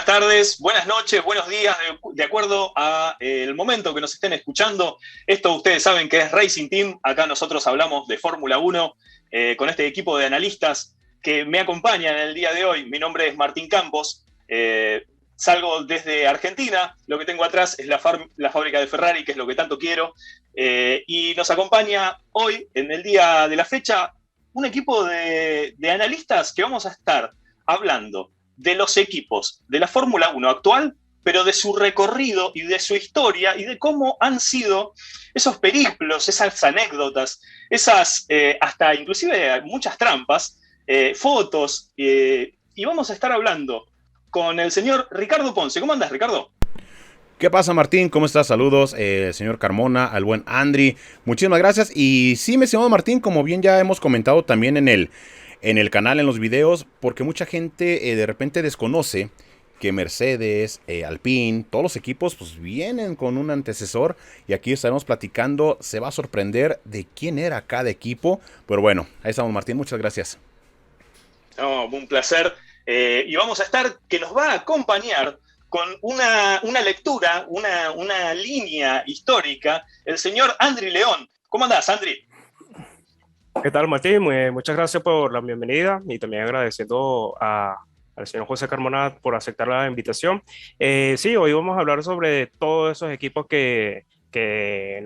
Buenas tardes, buenas noches, buenos días, de acuerdo a el momento que nos estén escuchando. Esto ustedes saben que es Racing Team. Acá nosotros hablamos de Fórmula 1 con este equipo de analistas que me acompañan en el día de hoy. Mi nombre es Martín Campos. Salgo desde Argentina. Lo que tengo atrás es la fábrica de Ferrari, que es lo que tanto quiero. Y nos acompaña hoy, en el día de la fecha, un equipo de analistas que vamos a estar hablando de los equipos de la Fórmula 1 actual, pero de su recorrido y de su historia y de cómo han sido esos periplos, esas anécdotas, esas hasta inclusive muchas trampas, fotos, y vamos a estar hablando con el señor Ricardo Ponce. ¿Cómo andas, Ricardo? ¿Qué pasa, Martín? ¿Cómo estás? Saludos, señor Carmona, al buen Andri. Muchísimas gracias. Y sí, me estimado Martín, como bien ya hemos comentado también en el canal, en los videos, porque mucha gente de repente desconoce que Mercedes, Alpine, todos los equipos pues vienen con un antecesor y aquí estaremos platicando, se va a sorprender de quién era cada equipo, pero bueno, ahí estamos, Martín, muchas gracias. No, un placer. Y vamos a estar, que nos va a acompañar con una lectura, una línea histórica, el señor Andri León. ¿Cómo andás, Andri? ¿Qué tal, Martín? Muchas gracias por la bienvenida y también agradeciendo al señor José Carmona por aceptar la invitación. Sí, hoy vamos a hablar sobre todos esos equipos que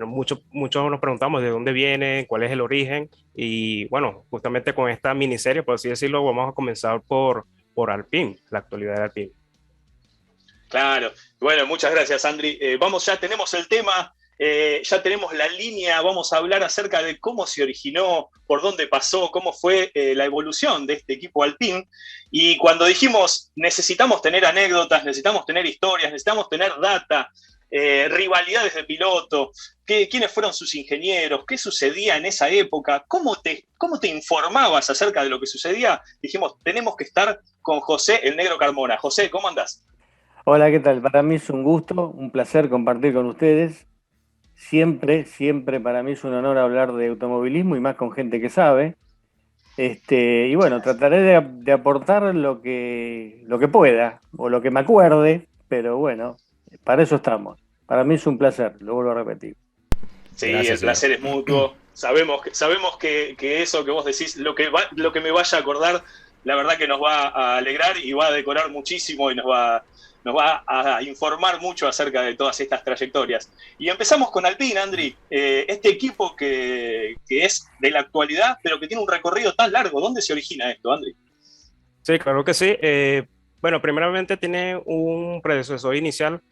muchos nos preguntamos de dónde vienen, cuál es el origen y bueno, justamente con esta miniserie, por así decirlo, vamos a comenzar por Alpine, la actualidad de Alpine. Claro, bueno, muchas gracias, Andri. Vamos, ya tenemos el tema, ya tenemos la línea, vamos a hablar acerca de cómo se originó, por dónde pasó, cómo fue la evolución de este equipo Alpine. Y cuando dijimos, necesitamos tener anécdotas, necesitamos tener historias, necesitamos tener data, rivalidades de piloto, quiénes fueron sus ingenieros, qué sucedía en esa época, cómo te informabas acerca de lo que sucedía, dijimos, tenemos que estar con José el Negro Carmona. José, ¿cómo andás? Hola, ¿qué tal? Para mí es un gusto, un placer compartir con ustedes. Siempre, siempre para mí es un honor hablar de automovilismo y más con gente que sabe. Y bueno, trataré de aportar lo que pueda o lo que me acuerde, pero bueno, para eso estamos. Para mí es un placer, lo vuelvo a repetir. Sí, el Gracias, señor. placer es mutuo. Sabemos que eso que vos decís, lo que me vaya a acordar, la verdad que nos va a alegrar y va a decorar muchísimo y nos va a informar mucho acerca de todas estas trayectorias. Y empezamos con Alpine, Andri, este equipo que es de la actualidad, pero que tiene un recorrido tan largo. ¿Dónde se origina esto, Andri? Sí, claro que sí. Bueno, primeramente tiene un predecesor inicial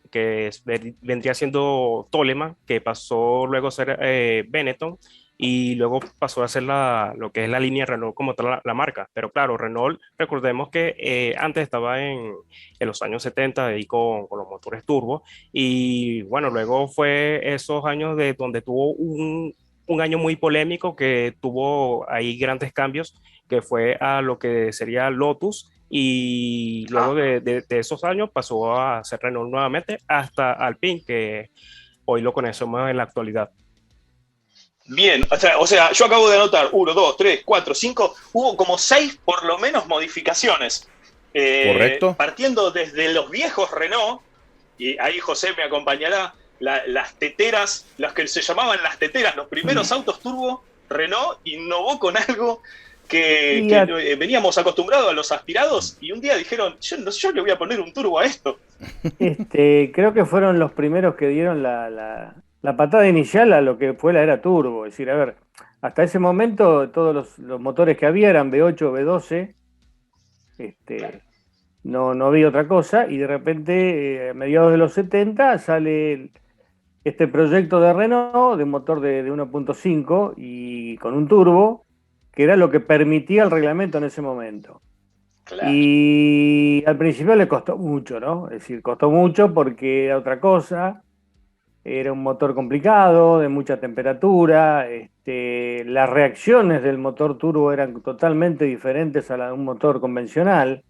vendría siendo Toleman, que pasó luego a ser Benetton y luego pasó a ser lo que es la línea Renault como tal, la marca. Pero claro, Renault, recordemos que antes estaba en los años 70 ahí con los motores turbo y bueno, luego fue esos años de donde tuvo un año muy polémico que tuvo ahí grandes cambios que fue a lo que sería Lotus y luego Ah, de esos años pasó a ser Renault nuevamente hasta Alpine, que hoy lo conocemos en la actualidad. bien, o sea, yo acabo de anotar 1, 2, 3, 4, 5, hubo como 6 por lo menos modificaciones. ¿Correcto? Partiendo desde los viejos Renault, y ahí José me acompañará, las teteras, las que se llamaban las teteras, los primeros autos turbo, Renault innovó con algo que, Y que a- veníamos acostumbrados a los aspirados y un día dijeron, yo le voy a poner un turbo a esto. creo que fueron los primeros que dieron la patada inicial a lo que fue la era turbo. Es decir, a ver, hasta ese momento todos los motores que había eran V8, V12. Este, no había otra cosa, y de repente, a mediados de los 70, sale este proyecto de Renault de un motor de 1.5 y con un turbo, que era lo que permitía el reglamento en ese momento. Claro. Y al principio le costó mucho, ¿no? Es decir, costó mucho porque era otra cosa, era un motor complicado, de mucha temperatura, las reacciones del motor turbo eran totalmente diferentes a la de un motor convencional.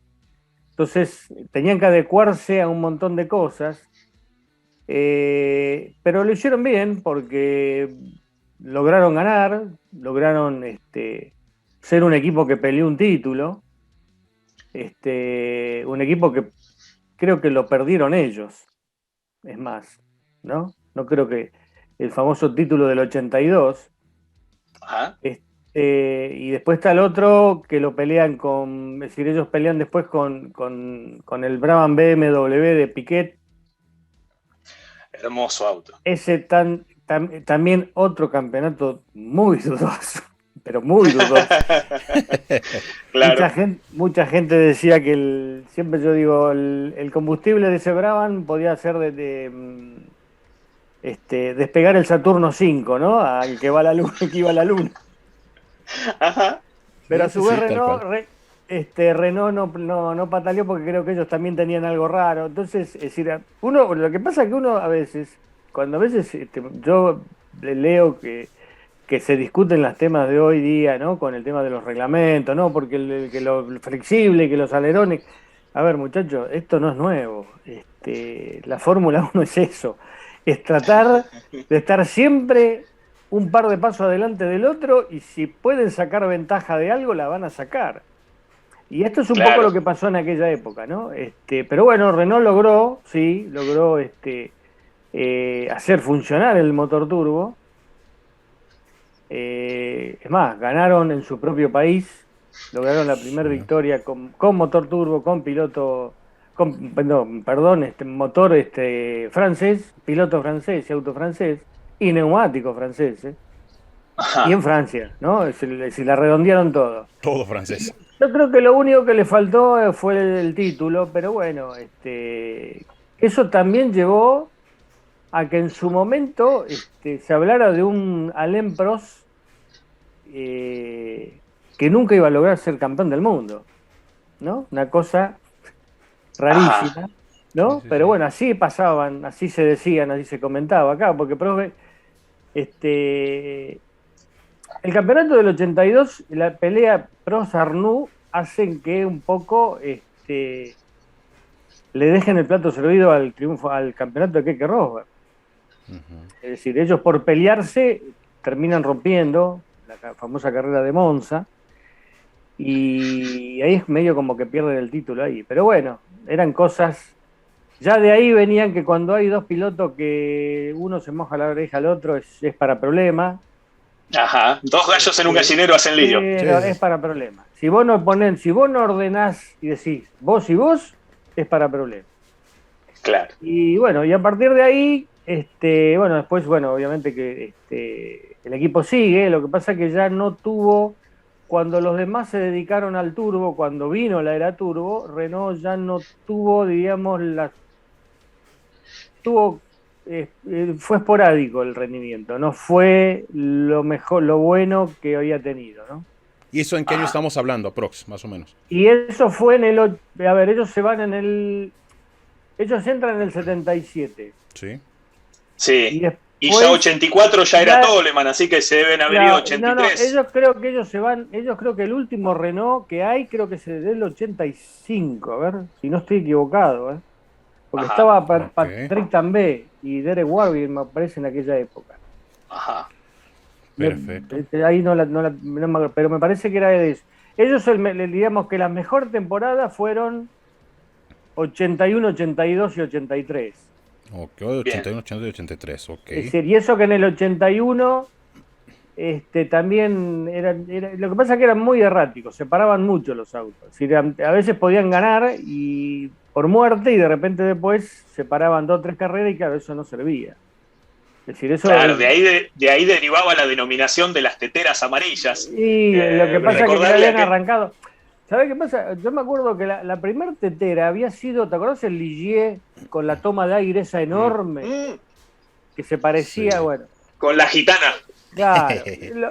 Entonces tenían que adecuarse a un montón de cosas, pero lo hicieron bien porque lograron ganar, lograron ser un equipo que peleó un título, un equipo que creo que lo perdieron ellos. Es más, ¿no? No creo que el famoso título del 82. Ajá. Y después está el otro que lo pelean con, es decir, ellos pelean después con el Brabham BMW de Piquet. Hermoso auto. Ese también otro campeonato muy dudoso, pero muy dudoso. Claro. Mucha gente decía que siempre yo digo, el combustible de ese Brabham podía ser despegar el Saturno 5, ¿no? Al que va a la luna, que iba a la luna. Ajá. Pero a su vez Sí, tal Renault, cual. Renault no pataleó porque creo que ellos también tenían algo raro. Entonces, es decir, lo que pasa es que uno a veces, cuando a veces yo leo que se discuten los temas de hoy día, ¿no? Con el tema de los reglamentos, ¿no? Porque que lo flexible, que los alerones. A ver, muchachos, esto no es nuevo. La Fórmula 1 es eso. Es tratar de estar siempre un par de pasos adelante del otro y si pueden sacar ventaja de algo, la van a sacar. Y esto es un poco Claro. lo que pasó en aquella época, ¿no? Pero bueno, Renault logró, sí, logró hacer funcionar el motor turbo. Es más, ganaron en su propio país, lograron la primera Sí. victoria con motor turbo, con piloto, perdón, motor francés, piloto francés y auto francés, y neumático francés, y Ajá. en Francia, ¿no? Si la redondearon todo. Todo francés. Yo creo que lo único que le faltó fue el título, pero bueno, eso también llevó a que en su momento se hablara de un Alain Prost que nunca iba a lograr ser campeón del mundo, ¿no? Una cosa Ajá. rarísima, Sí, ¿no? sí, Pero sí. bueno, así pasaban, así se decían, así se comentaba acá, porque este, el campeonato del 82, la pelea Prost-Arnoux, hacen que un poco le dejen el plato servido al triunfo, al campeonato de Keke Rosberg. Ujú. Es decir, ellos por pelearse terminan rompiendo la famosa carrera de Monza y ahí es medio como que pierden el título ahí. Pero bueno, eran cosas. Ya de ahí venían que cuando hay dos pilotos que uno se moja la oreja al otro es para problema. Ajá. Dos gallos en un Este, gallinero hacen lío. pero Sí, es sí. para problema. Si vos no ordenás y decís vos y vos, es para problema. Claro. Y bueno, y a partir de ahí, bueno, después, bueno, obviamente que el equipo sigue, lo que pasa es que ya no tuvo, cuando los demás se dedicaron al turbo, cuando vino la era turbo, Renault ya no tuvo, digamos, fue esporádico el rendimiento, no fue lo mejor, lo bueno que había tenido, ¿no? ¿Y eso en qué año Ajá. estamos hablando, aprox, más o menos? Y eso fue a ver, ellos entran en el 77 Sí. y Sí. Y ya después 84 ya era ya. Toleman, así que se deben haber ido Claro, no, 83. ellos creo que ellos se van, ellos creo que el último Renault que hay, creo que es del 85, a ver, si no estoy equivocado, porque Ajá. estaba Ok. Patrick Tambay y Derek Warwick, me parece, en aquella época. Ajá. Perfecto. Ahí no me acuerdo, pero me parece que era de eso. Ellos, digamos que la mejor temporada fueron 81, 82 y 83. Ok, Bien. 81, 80 y 83. Ok. Es decir, y eso que en el 81 también lo que pasa es que eran muy erráticos, separaban mucho los autos. Es decir, a veces podían ganar y por muerte y de repente después separaban 2 o 3 carreras y claro, eso no servía. Es decir, eso Claro, de ahí derivaba la denominación de las teteras amarillas. y lo que pasa es que le Recordarle a habían que. arrancado. ¿Sabes qué pasa? Yo me acuerdo que la primer tetera había sido, ¿te acordás el Ligier con la toma de aire esa enorme? Mm, Que se parecía, Sí. bueno, con la gitana. claro.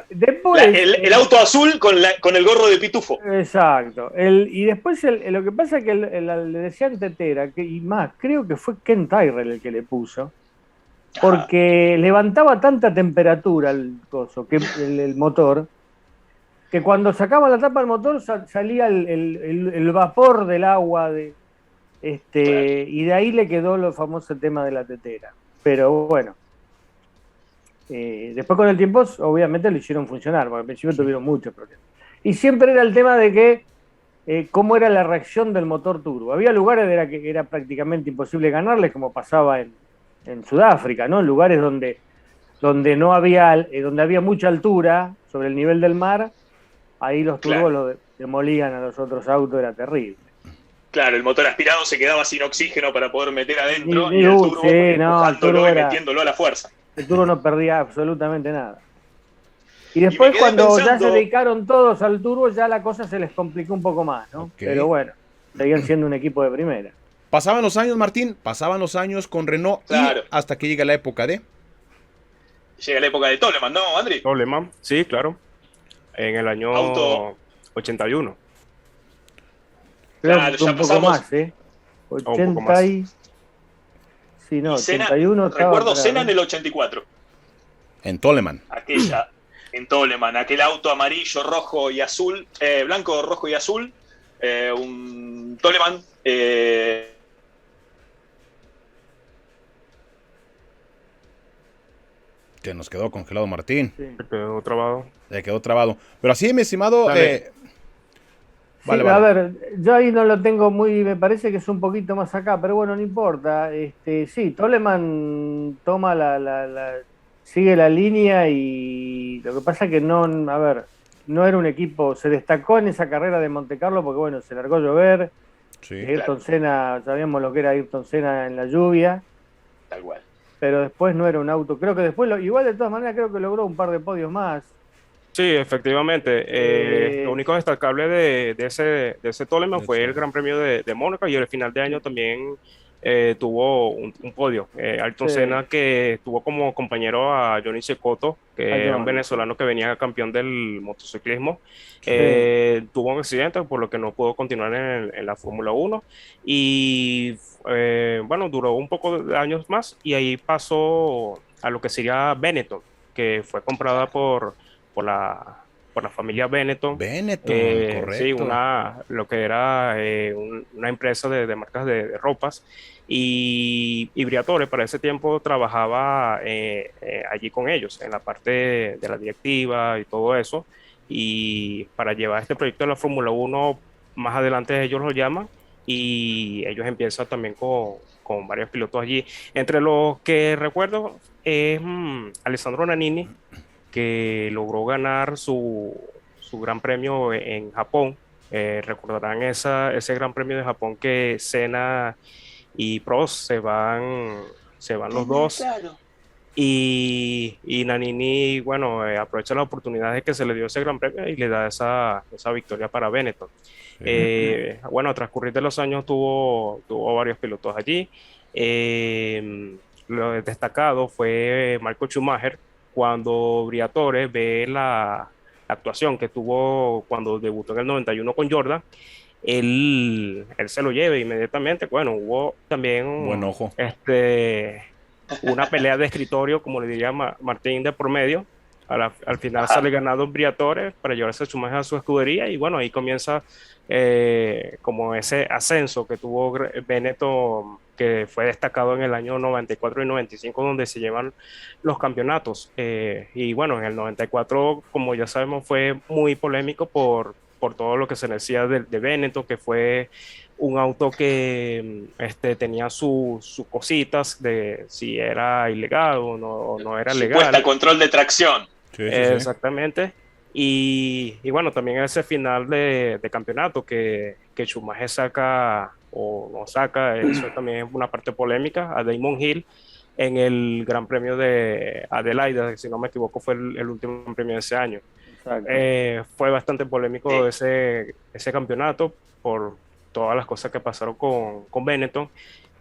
Después, El auto azul con el gorro de pitufo. exacto. Y después lo que pasa es que le decían tetera, y más, creo que fue Ken Tyrrell el que le puso, Ajá. porque levantaba tanta temperatura el coso, que el motor, que cuando sacaba la tapa del motor salía el vapor del agua Claro. y de ahí le quedó lo famoso tema de la tetera. Pero bueno, después con el tiempo obviamente lo hicieron funcionar, porque al principio Sí. tuvieron muchos problemas. Y siempre era el tema de que cómo era la reacción del motor turbo. Había lugares que era prácticamente imposible ganarles, como pasaba en Sudáfrica, ¿no? En lugares donde no había, donde había mucha altura sobre el nivel del mar, ahí los turbos lo demolían a los otros autos, era terrible. Claro, el motor aspirado se quedaba sin oxígeno para poder meter adentro y el turbo empujándolo y metiéndolo a la fuerza. El turbo no perdía absolutamente nada. Y después cuando ya se dedicaron todos al turbo, ya la cosa se les complicó un poco más, ¿no? Okay. Pero bueno, seguían siendo un equipo de primera. Pasaban los años, Martín, con Renault, claro. Y hasta que llega la época de... Llega la época de Toleman, ¿no, Andri? Toleman, sí, claro. En el año 81. Claro, ya un poco más, ¿eh? 80 y... Sí, no, 81. Recuerdo Senna en el 84. En Toleman. En Toleman, aquel auto amarillo, rojo y azul, blanco, rojo y azul, un Toleman. Que nos quedó congelado Martín. Sí. Se quedó trabado. Pero así, mi estimado... Vale. A ver, yo ahí no lo tengo muy, me parece que es un poquito más acá, pero bueno, no importa. Sí, Toleman toma sigue la línea y lo que pasa es que no era un equipo, se destacó en esa carrera de Montecarlo porque bueno, se largó a llover. Sí, Ayrton Senna, sabíamos lo que era Ayrton Senna en la lluvia. Tal cual. Pero después no era un auto, creo que después, igual de todas maneras creo que logró un par de podios más. Sí, efectivamente. Lo único destacable de ese Toleman fue el Gran Premio de Mónaco y el final de año también tuvo un podio. Ayrton Senna, que tuvo como compañero a Johnny Cecotto, que era un venezolano que venía campeón del motociclismo. Tuvo un accidente, por lo que no pudo continuar en la Fórmula 1 y bueno, duró un poco de años más y ahí pasó a lo que sería Benetton, que fue comprada por la familia Benetton. Correcto. Sí, lo que era una empresa de marcas de ropas. Y Briatore para ese tiempo trabajaba allí con ellos, en la parte de la directiva y todo eso. Y para llevar este proyecto de la Fórmula 1, más adelante ellos lo llaman y ellos empiezan también con varios pilotos allí. Entre los que recuerdo es Alessandro Nannini, que logró ganar su gran premio en Japón. Recordarán ese gran premio de Japón que Senna y Prost se van los dos. Claro. Y Nannini, bueno, aprovecha la oportunidad de que se le dio ese gran premio y le da esa victoria para Benetton. Sí. Bueno, a transcurrir de los años tuvo varios pilotos allí. Lo destacado fue Michael Schumacher, cuando Briatore ve la actuación que tuvo cuando debutó en el 91 con Jordan. Él se lo lleva inmediatamente. Bueno, hubo también buen ojo. Una pelea de escritorio, como le diría Martín, de por medio. Al final sale ganado Briatore para llevarse a Schumacher a su escudería y bueno, ahí comienza como ese ascenso que tuvo Benetton, que fue destacado en el año 94 y 95, donde se llevan los campeonatos. Y bueno, en el 94, como ya sabemos, fue muy polémico por todo lo que se decía de Benetton, que fue un auto que tenía sus cositas de si era ilegal o no era legal. Supuesta control de tracción. Sí. Exactamente. Y bueno, también ese final de campeonato que Schumacher saca o no saca, eso también es una parte polémica, a Damon Hill en el Gran Premio de Adelaida, si no me equivoco fue el último premio de ese año. Fue bastante polémico ese campeonato por todas las cosas que pasaron con Benetton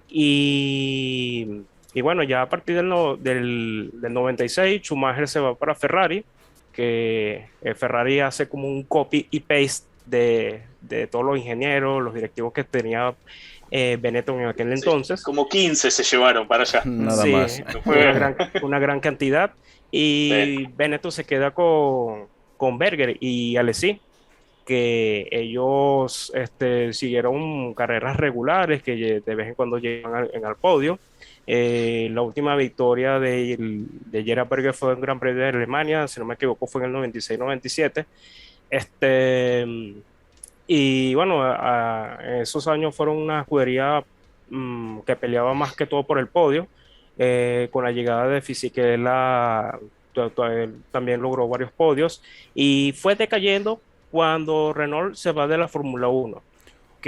y bueno, ya a partir del 96 Schumacher se va para Ferrari, que Ferrari hace como un copy y paste de todos los ingenieros, los directivos que tenía Benetton en aquel entonces. Como 15 se llevaron para allá. Nada más. Fue una gran cantidad y Benetton se queda con Berger y Alesi, que ellos siguieron carreras regulares que de vez en cuando llegan al podio. La última victoria de Gerhard Berger fue en Gran Premio de Alemania, si no me equivoco fue en el 96-97. Y bueno, esos años fueron una escudería que peleaba más que todo por el podio. Con la llegada de Fisichella él también logró varios podios y fue decayendo cuando Renault se va de la Fórmula 1. O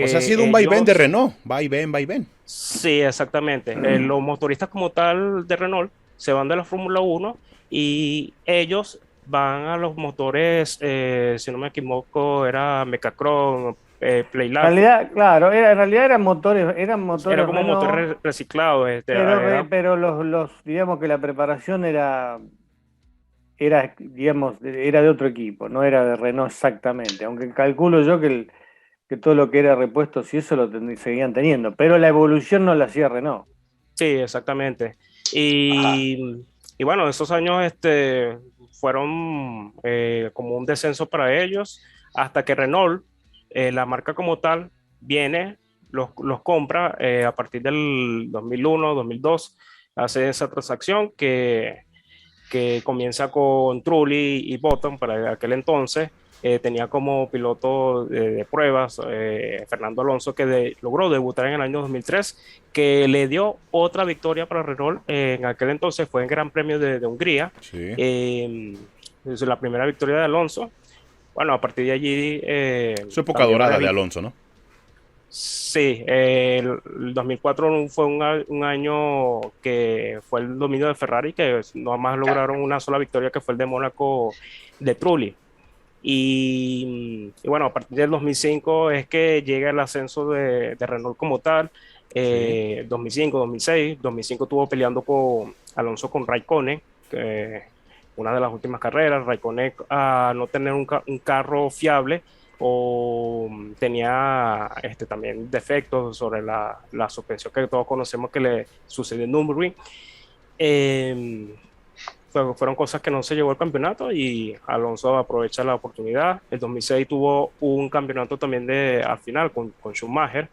sea, ha sido Que un vaivén de ellos, Renault. Vaivén, vaivén. sí, exactamente. Los motoristas como tal de Renault se van de la Fórmula 1 y ellos van a los motores, si no me equivoco, era Mecacron, En Playlife. realidad, claro, en realidad eran Era motores como motor Renault, reciclado. pero digamos que la preparación digamos, era de otro equipo, no era de Renault exactamente, aunque calculo yo que todo lo que era repuestos y eso seguían teniendo, pero la evolución no la hacía Renault. Sí, exactamente. Ajá. Y bueno, esos años fueron como un descenso para ellos, hasta que Renault, la marca como tal, viene, los compra a partir del 2001, 2002, hace esa transacción que comienza con Trulli y Button para aquel entonces. Tenía como piloto de pruebas Fernando Alonso, que logró debutar en el año 2003, que le dio otra victoria para Renault. En aquel entonces fue en Gran Premio de Hungría. Sí. Es la primera victoria de Alonso. Bueno, a partir de allí Su época también dorada varias de Alonso, ¿no? Sí, el 2004 fue un año que fue el dominio de Ferrari, que nomás lograron una sola victoria, que fue el de Mónaco de Trulli. Y bueno, a partir del 2005 es que llega el ascenso de Renault como tal. Sí. 2005, 2006, 2005 estuvo peleando con Alonso con Raikkonen, que una de las últimas carreras. Raikkonen, a no tener un carro fiable, o tenía también defectos sobre la suspensión que todos conocemos que le sucedió en Nürburgring. Fueron cosas que no se llevó al campeonato y Alonso aprovecha la oportunidad. El 2006 tuvo un campeonato también al final con Schumacher.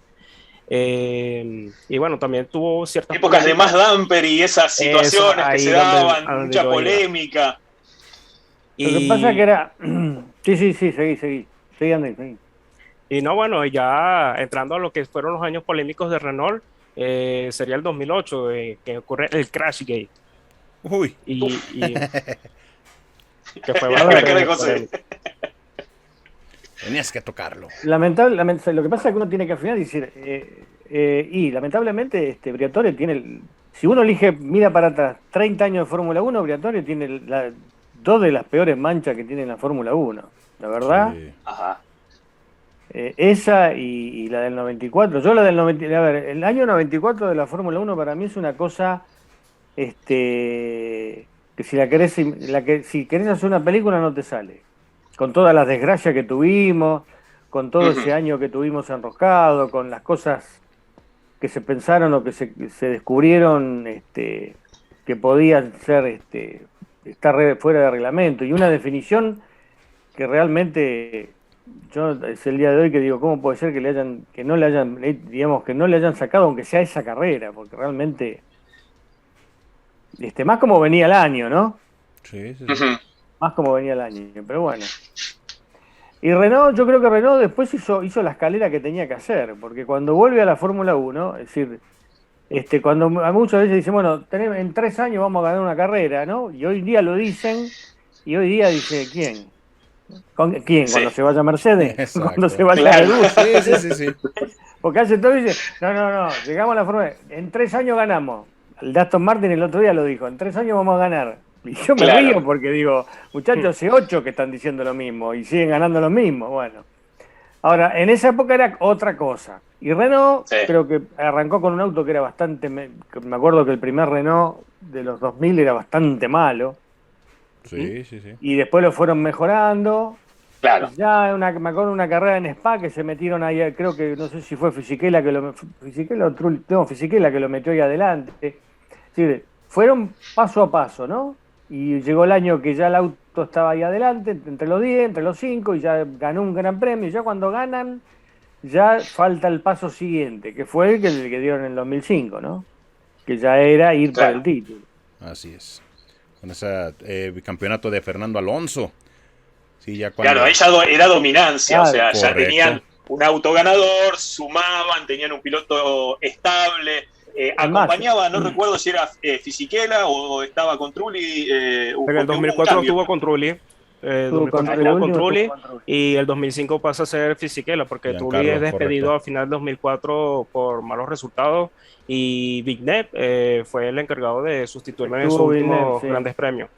Y bueno, también tuvo ciertas Épocas de más damper y esas Eso situaciones que se ahí a daban, donde mucha yo iba. polémica. Lo que pasa que Y, era... Sí, seguí, Andrés, seguí. y no, bueno, ya entrando a lo que fueron los años polémicos de Renault, sería el 2008, que ocurre el Crashgate. Uy. Y que fue Mira la cara de bastante José. polémico. Tenías que tocarlo. Lamentablemente, lo que pasa es que uno tiene que afinar y decir, y lamentablemente Briatore tiene, si uno mira para atrás, 30 años de Fórmula 1, Briatore tiene dos de las peores manchas que tiene la Fórmula 1, la verdad. Sí. Ajá. Esa y la del 94. Yo la del 90, a ver, el año 94 de la Fórmula 1 para mí es una cosa, que si querés hacer una película no te sale. Con todas las desgracias que tuvimos, con todo Ujú. ese año que tuvimos enroscado, con las cosas que se pensaron o que se descubrieron, que podían ser, estar fuera de reglamento, y una definición que realmente yo es el día de hoy que digo, ¿cómo puede ser que no le hayan, digamos, que no le hayan sacado aunque sea esa carrera? Porque realmente, más como venía el año, ¿no? Sí, sí, sí. Ujú. Más como venía el año, pero bueno. Y Renault, yo creo que Renault después hizo la escalera que tenía que hacer, porque cuando vuelve a la Fórmula 1, es decir, cuando a muchas veces dicen, bueno, en 3 años vamos a ganar una carrera, ¿no? Y hoy día lo dicen, y hoy día dice, ¿quién? ¿Quién? Sí, Cuando se vaya Mercedes, cuando se Exacto. vaya claro. Red Bull. Sí, sí, sí, sí. Porque hace todo y dice, no, llegamos a la Fórmula 1, en 3 años ganamos. El de Aston Martin el otro día lo dijo, en 3 años vamos a ganar. Y yo me Claro. río porque digo, muchachos, hace 8 que están diciendo lo mismo y siguen ganando lo mismo. Bueno, ahora, en esa época era otra cosa. Y Renault Sí. creo que arrancó con un auto que era bastante, me acuerdo que el primer Renault de los 2000 era bastante malo. Sí, sí, sí. Y después lo fueron mejorando. Claro. Ya me acuerdo de una carrera en Spa que se metieron ahí, creo que no sé si fue Fisichella Fisichella que lo metió ahí adelante. Es decir, fueron paso a paso, ¿no? Y llegó el año que ya el auto estaba ahí adelante, entre los 10, entre los 5, y ya ganó un gran premio. Y ya cuando ganan, ya falta el paso siguiente, que fue el que dieron en el 2005, ¿no? Que ya era ir por Claro. el título. Así es. Con ese campeonato de Fernando Alonso. Sí, ya cuando... Claro, ahí ya era dominancia, o sea, ya Correcto. tenían un auto ganador, sumaban, tenían un piloto estable, acompañaba, no recuerdo si era Fisichella o estaba con Trulli. En el 2004 estuvo con Trulli. 2004 estuvo con Trulli y el 2005 pasa a ser Fisichella porque Trulli es despedido al final del 2004 por malos resultados y Villeneuve fue el encargado de sustituirlo en sus últimos grandes premios.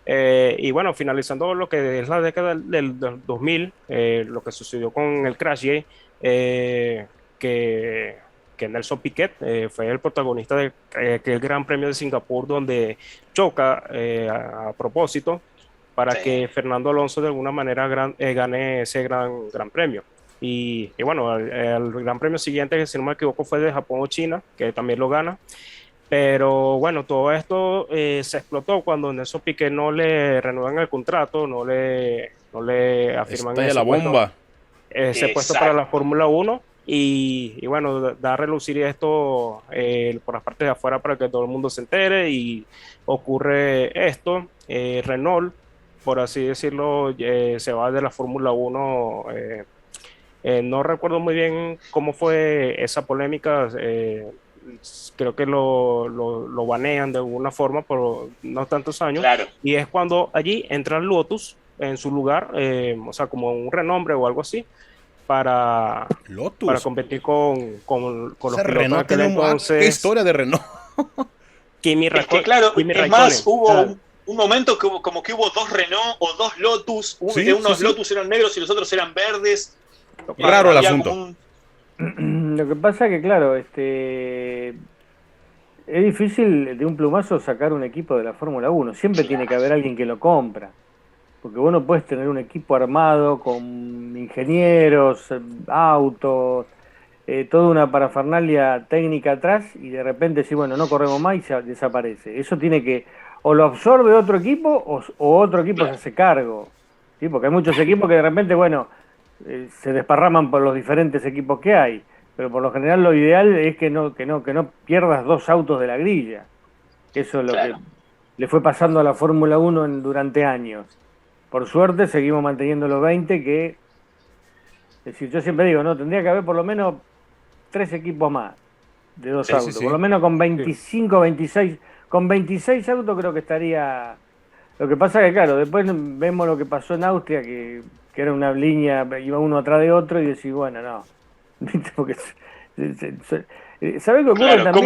Y bueno, finalizando lo que es la década del 2000, lo que sucedió con el Crash Gate, que Nelson Piquet fue el protagonista de aquel Gran Premio de Singapur donde choca a propósito para que Fernando Alonso de alguna manera gane ese gran premio. Y bueno, el Gran Premio siguiente, que si no me equivoco fue de Japón o China, que también lo gana. Pero bueno, todo esto se explotó cuando Nelson Piquet no le renuevan el contrato, no le afirman esa bomba. Ese puesto para la Fórmula 1 y bueno, da a relucir esto por las partes de afuera para que todo el mundo se entere y ocurre esto. Renault, por así decirlo, se va de la Fórmula 1. No recuerdo muy bien cómo fue esa polémica. Creo que lo banean de alguna forma por no tantos años. Claro. Y es cuando allí entra Lotus en su lugar, o sea, como un renombre o algo así, para competir con los pilotos. Renault tiene entonces... ¿Qué historia de Renault? Kimi Raikkonen. Más, hubo un momento como que hubo dos Renault o dos Lotus. Unos Lotus eran negros y los otros eran verdes. Raro el asunto. Lo que pasa es que, claro, es difícil de un plumazo sacar un equipo de la Fórmula 1. Siempre tiene que haber alguien que lo compra. Porque vos no puedes tener un equipo armado con ingenieros, autos, toda una parafernalia técnica atrás y de repente decir, bueno, no corremos más y se desaparece. Eso tiene que, o lo absorbe otro equipo o otro equipo se hace cargo. ¿Sí? Porque hay muchos equipos que de repente, bueno, se desparraman por los diferentes equipos que hay. Pero por lo general lo ideal es que no pierdas dos autos de la grilla. Eso es lo que le fue pasando a la Fórmula 1 durante años. Por suerte seguimos manteniendo los 20 que, es decir, yo siempre digo, no, tendría que haber por lo menos 3 equipos más de dos autos, por lo menos con 25, 26, con 26 autos creo que estaría. Lo que pasa es que claro, después vemos lo que pasó en Austria, que era una línea, iba uno atrás de otro y decís, bueno, no, porque ¿sabés qué ocurre también?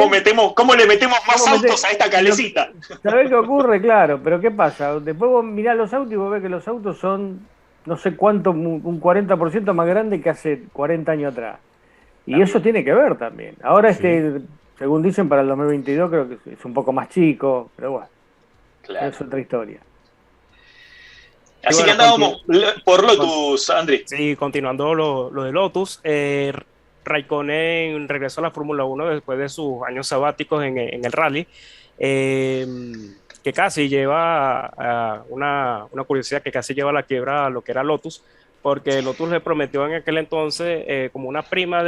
¿Cómo le metemos más autos a esta calecita? ¿Sabés qué ocurre? Claro, pero ¿qué pasa? Después vos mirás los autos y vos ves que los autos son, no sé cuánto, un 40% más grande que hace 40 años atrás. Y eso tiene que ver también. Ahora según dicen, para el 2022 creo que es un poco más chico, pero bueno, es otra historia. Así que andábamos por Lotus, Andrés. Sí, continuando lo de Lotus, Raikkonen regresó a la Fórmula 1 después de sus años sabáticos en el rally, que casi lleva a una curiosidad, que casi lleva a la quiebra a lo que era Lotus, porque Lotus le prometió en aquel entonces como una prima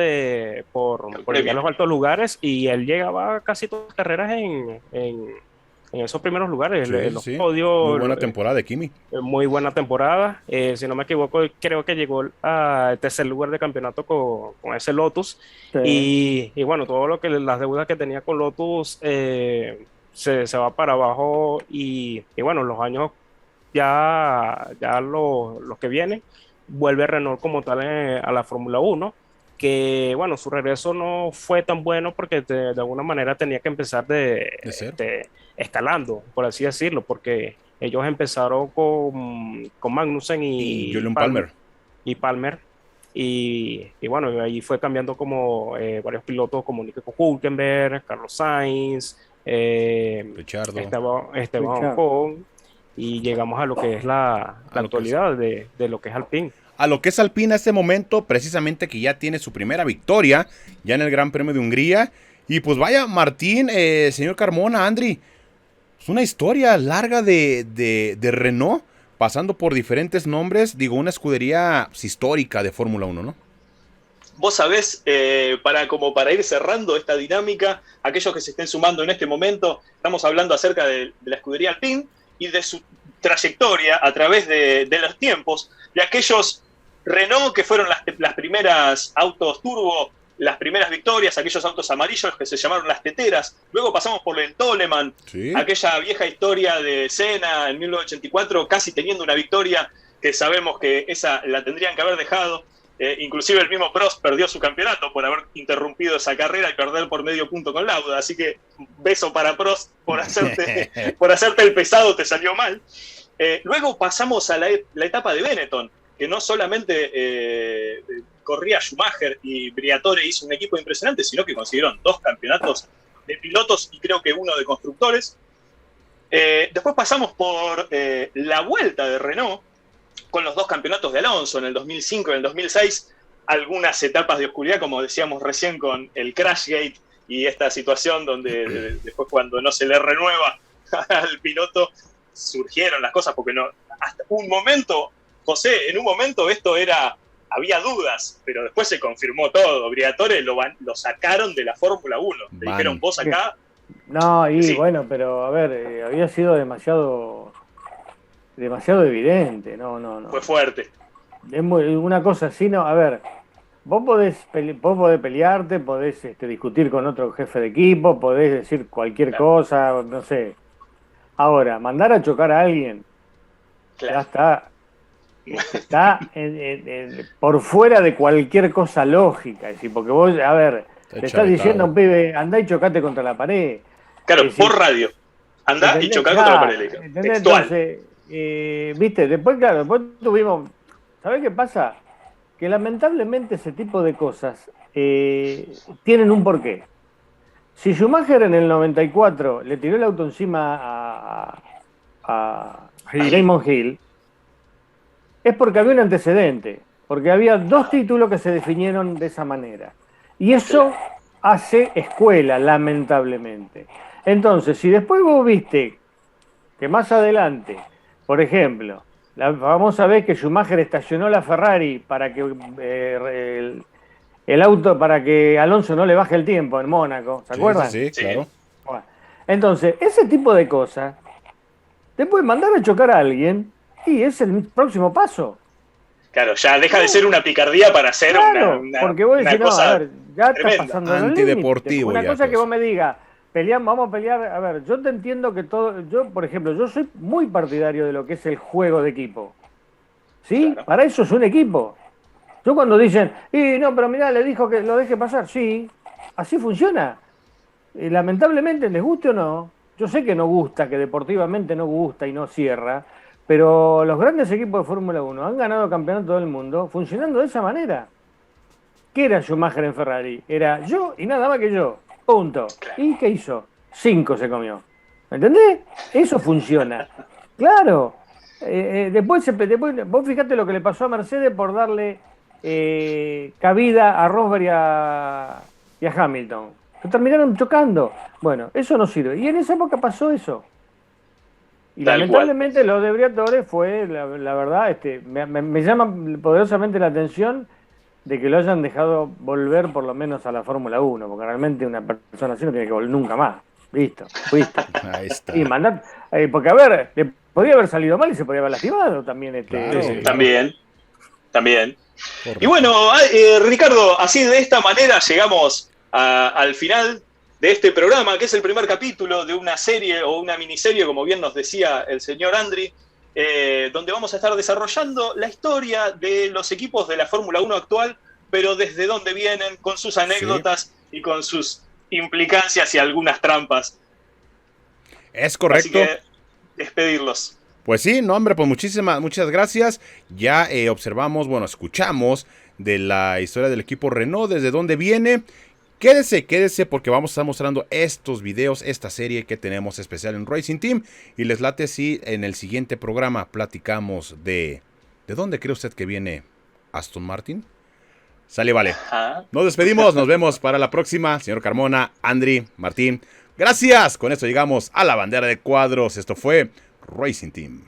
por llegar a los altos lugares, y él llegaba casi todas las carreras en esos primeros lugares, en los podios. Muy buena temporada de Kimi. Muy buena temporada. Si no me equivoco, creo que llegó al tercer lugar de campeonato con ese Lotus. Sí. Y bueno, todo lo que las deudas que tenía con Lotus se va para abajo. Y bueno, los años ya los que vienen, vuelve Renault como tal a la Fórmula 1. Que bueno, su regreso no fue tan bueno porque de alguna manera tenía que empezar escalando, por así decirlo, porque ellos empezaron con Magnussen y Julian Palmer. Y bueno, ahí fue cambiando como varios pilotos como Nico Hülkenberg, Carlos Sainz, Ricciardo, Esteban Ocon, y llegamos a lo que es la actualidad de lo que es Alpine. A lo que es Alpine a este momento, precisamente que ya tiene su primera victoria, ya en el Gran Premio de Hungría. Y pues vaya, Martín, señor Carmona, Andri, es una historia larga de Renault, pasando por diferentes nombres, digo, una escudería histórica de Fórmula 1, ¿no? Vos sabés, para ir cerrando esta dinámica, aquellos que se estén sumando en este momento, estamos hablando acerca de la escudería Alpine y de su trayectoria a través de los tiempos, de aquellos Renault, que fueron las primeras autos turbo, las primeras victorias, aquellos autos amarillos que se llamaron las teteras. Luego pasamos por el Toleman, ¿sí? Aquella vieja historia de Senna en 1984, casi teniendo una victoria que sabemos que esa la tendrían que haber dejado. Inclusive el mismo Prost perdió su campeonato por haber interrumpido esa carrera y perder por medio punto con Lauda. Así que beso para Prost por hacerte el pesado, te salió mal. Luego pasamos a la etapa de Benetton, que no solamente corría Schumacher y Briatore hizo un equipo impresionante, sino que consiguieron 2 campeonatos de pilotos y creo que 1 de constructores. Después pasamos por la vuelta de Renault, con los 2 campeonatos de Alonso en el 2005 y en el 2006, algunas etapas de oscuridad, como decíamos recién con el Crashgate y esta situación donde después cuando no se le renueva al piloto, surgieron las cosas, porque no, hasta un momento, José, en un momento había dudas, pero después se confirmó todo. Briatore lo sacaron de la Fórmula 1. Le dijeron, vos acá... No, y sí. Bueno, pero a ver, había sido demasiado evidente, no. Fue fuerte. Es una cosa así, no, a ver, vos podés pelearte, podés discutir con otro jefe de equipo, podés decir cualquier cosa, no sé. Ahora, mandar a chocar a alguien, ya está por fuera de cualquier cosa lógica, es decir, porque vos, a ver, le estás diciendo a un pibe, andá y chocate contra la pared. Claro, por radio. Andá y chocate contra la pared. Entonces, viste, después tuvimos, ¿sabés qué pasa? Que lamentablemente ese tipo de cosas tienen un porqué. Si Schumacher en el 94 le tiró el auto encima a Damon Hill, es porque había un antecedente, porque había 2 títulos que se definieron de esa manera. Y eso hace escuela, lamentablemente. Entonces, si después vos viste que más adelante, por ejemplo, la famosa vez que Schumacher estacionó la Ferrari para que el auto, para que Alonso no le baje el tiempo en Mónaco, ¿se acuerdan? Sí, claro. Bueno, entonces, ese tipo de cosas, te pueden mandar a chocar a alguien y es el próximo paso. Claro, ya deja de ser una picardía para ser una porque vos decís, no, a ver, ya está pasando antideportivo. Una cosa que vos me digas, vamos a pelear, a ver, yo te entiendo que yo, por ejemplo, yo soy muy partidario de lo que es el juego de equipo. ¿Sí? Claro. Para eso es un equipo. Yo cuando dicen, no, pero mirá, le dijo que lo deje pasar, sí, así funciona. Lamentablemente, les guste o no, yo sé que no gusta, que deportivamente no gusta y no cierra, pero los grandes equipos de Fórmula 1 han ganado campeonato del mundo funcionando de esa manera. ¿Qué era Schumacher en Ferrari? Era yo y nada más que yo. Punto. ¿Y qué hizo? 5 se comió. ¿Me entendés? Eso funciona. Claro. Después vos fijate lo que le pasó a Mercedes por darle cabida a Rosberg y a Hamilton. Que terminaron chocando. Bueno, eso no sirve. Y en esa época pasó eso. Y lamentablemente lo de Briatore fue, la verdad, me llama poderosamente la atención de que lo hayan dejado volver por lo menos a la Fórmula 1, porque realmente una persona así no tiene que volver nunca más. Listo, fuiste. Ahí está. Y porque a ver, le podía haber salido mal y se podía haber lastimado también. Claro. También. Correcto. Y bueno, Ricardo, así de esta manera llegamos al final de este programa, que es el primer capítulo de una serie o una miniserie, como bien nos decía el señor Andri, donde vamos a estar desarrollando la historia de los equipos de la Fórmula 1 actual, pero desde dónde vienen, con sus anécdotas y con sus implicancias y algunas trampas. Es correcto. Así que despedirlos. Pues sí, no, hombre, pues muchas gracias. Ya observamos, escuchamos de la historia del equipo Renault, desde dónde viene. Quédese porque vamos a estar mostrando estos videos, esta serie que tenemos especial en Racing Team. Y les late si en el siguiente programa platicamos ¿de dónde cree usted que viene Aston Martin? Sale, vale. Ajá. Nos despedimos, nos vemos para la próxima. Señor Carmona, Andri, Martín, gracias. Con esto llegamos a la bandera de cuadros. Esto fue Racing Team.